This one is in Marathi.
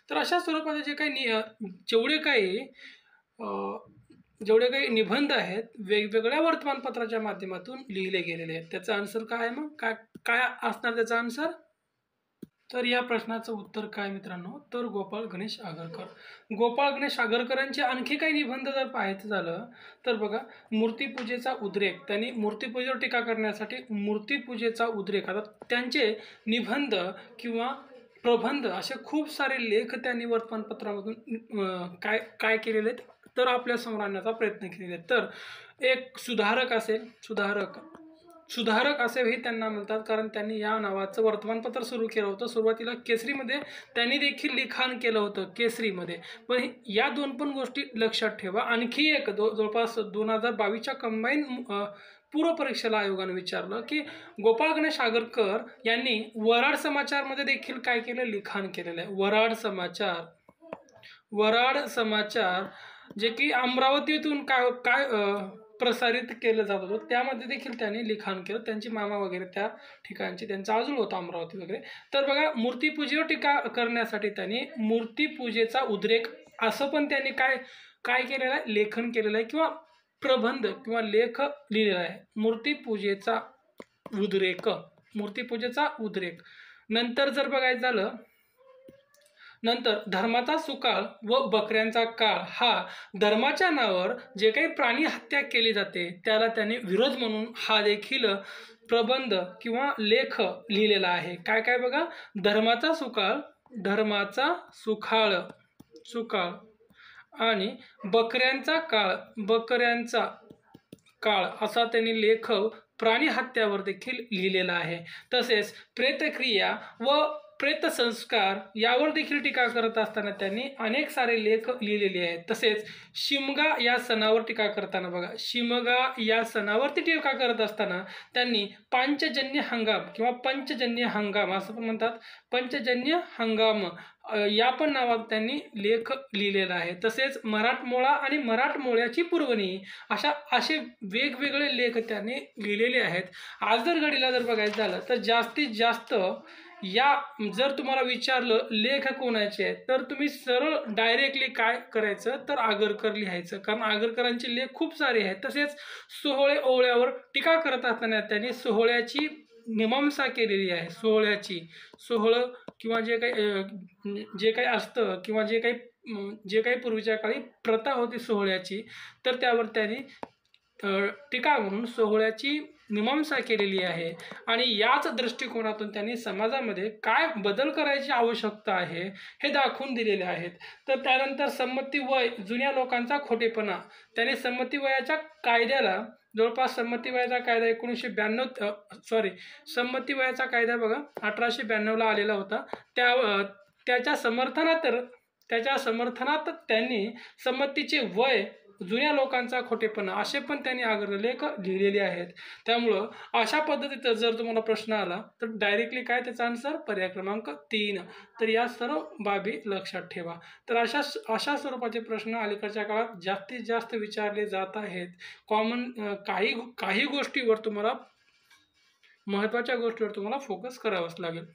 तर अशा स्वरूपाचे जेवढे काही निबंध आहेत वेगवेगळ्या वर्तमानपत्राच्या माध्यमातून लिहिले गेलेले आहेत. त्याचा आन्सर काय आहे? मग काय काय असणार त्याचा आन्सर? तर या प्रश्नाचं उत्तर काय मित्रांनो, तर गोपाळ गणेश आगरकर. गोपाळ गणेश आगरकरांचे आणखी काही निबंध जर पाहायचं झालं तर बघा, मूर्तिपूजेचा उद्रेक. त्यांनी मूर्तिपूजेवर टीका करण्यासाठी मूर्तिपूजेचा उद्रेक, आता त्यांचे निबंध किंवा प्रबंध असे खूप सारे लेख त्यांनी वर्तमानपत्रामधून काय काय केलेले आहेत तर आपल्या समोर आणण्याचा प्रयत्न केलेले आहेत. तर एक सुधारक असेल, सुधारक असेही त्यांना म्हणतात, कारण त्यांनी या नावाचं वर्तमानपत्र सुरू केलं होतं. सुरुवातीला केसरीमध्ये त्यांनी देखील लिखाण केलं होतं, केसरीमध्ये. पण या दोन पण गोष्टी लक्षात ठेवा. आणखी एक जवळपास 2022च्या कंबाईन पूर्व परीक्षेला आयोगाने विचारलं की गोपाळ गणेश आगरकर यांनी वराड समाचारमध्ये देखील काय केलं, लिखाण केलेलं आहे. वराड समाचार जे की अमरावतीतून काय प्रसारित केलं जात होतं, त्यामध्ये देखील त्यांनी लिखाण केलं. त्यांची मामा वगैरे त्या ठिकाणची, त्यांचा आजूळ होता अमरावती वगैरे. तर बघा, मूर्तिपूजेवर टीका करण्यासाठी त्यांनी मूर्तिपूजेचा उद्रेक असं पण त्यांनी काय काय केलेलं आहे, लेखन केलेलं आहे किंवा प्रबंध किंवा लेख लिहिलेला आहे. मूर्तिपूजेचा उद्रेक. नंतर जर बघायचं झालं, नंतर धर्माचा सुकाळ व बकऱ्यांचा काळ, हा धर्माच्या नावावर जे काही प्राणी हत्या केली जाते त्याला त्यांनी विरोध म्हणून हा देखील प्रबंध किंवा लेख लिहिलेला आहे. काय काय बघा, धर्माचा सुकाळ आणि बकऱ्यांचा काळ असा त्यांनी लेख प्राणी हत्यावर देखील लिहिलेला आहे. तसेच प्रेतक्रिया व प्रेत संस्कार यावर देखील टीका करत असताना त्यांनी अनेक सारे लेख लिहिलेले आहेत. तसेच शिमगा या सणावर टीका करताना बघा, शिमगा या सणावरती टीका करत असताना त्यांनी पांचजन्य हंगाम किंवा पंचजन्य हंगाम असं पण म्हणतात, पंचजन्य हंगाम या पण नावात त्यांनी लेख लिहिलेला आहे. तसेच मराठमोळा आणि मराठमोळ्याची पुरवणी असे वेगवेगळे लेख त्यांनी लिहिलेले आहेत. आज जर घडीला जर बघायचं झालं तर जास्तीत जास्त या जर तुम्हाला विचारलं लेख कोणाचे आहेत तर तुम्ही सरळ डायरेक्टली काय करायचं तर आगरकर लिहायचं, कारण आगरकरांचे लेख खूप सारे आहेत. तसेच सोहळे ओवळ्यावर टीका करत असताना त्यांनी सोहळ्याची मीमांसा केलेली आहे. सोहळं किंवा जे काही असतं किंवा जे काही पूर्वीच्या काळी प्रथा होती सोहळ्याची, तर त्यावर त्यांनी टीका म्हणून सोहळ्याची मीमांसा केलेली आहे. आणि याच दृष्टिकोनातून त्यांनी समाजामध्ये काय बदल करायची आवश्यकता आहे हे दाखवून दिलेले आहेत. तर त्यानंतर संमती वय, जुन्या लोकांचा खोटेपणा, त्यांनी संमती वयाच्या कायद्याला जवळपास संमती वयाचा कायदा संमती वयाचा कायदा बघा 1892ला आलेला होता. त्याच्या समर्थनात त्यांनी संमतीचे वय, जुन्या लोकांचा खोटेपणा असे पण त्यांनी आग्रहलेख लिहिलेले आहेत. त्यामुळं अशा पद्धतीचा जर तुम्हाला प्रश्न आला तर डायरेक्टली काय त्याचा आन्सर, पर्याय क्रमांक 3. तर या सर्व बाबी लक्षात ठेवा. तर अशा स्वरूपाचे प्रश्न अलीकडच्या काळात जास्तीत जास्त विचारले जात आहेत. कॉमन काही गोष्टीवर तुम्हाला, महत्त्वाच्या गोष्टीवर तुम्हाला फोकस करावाच लागेल.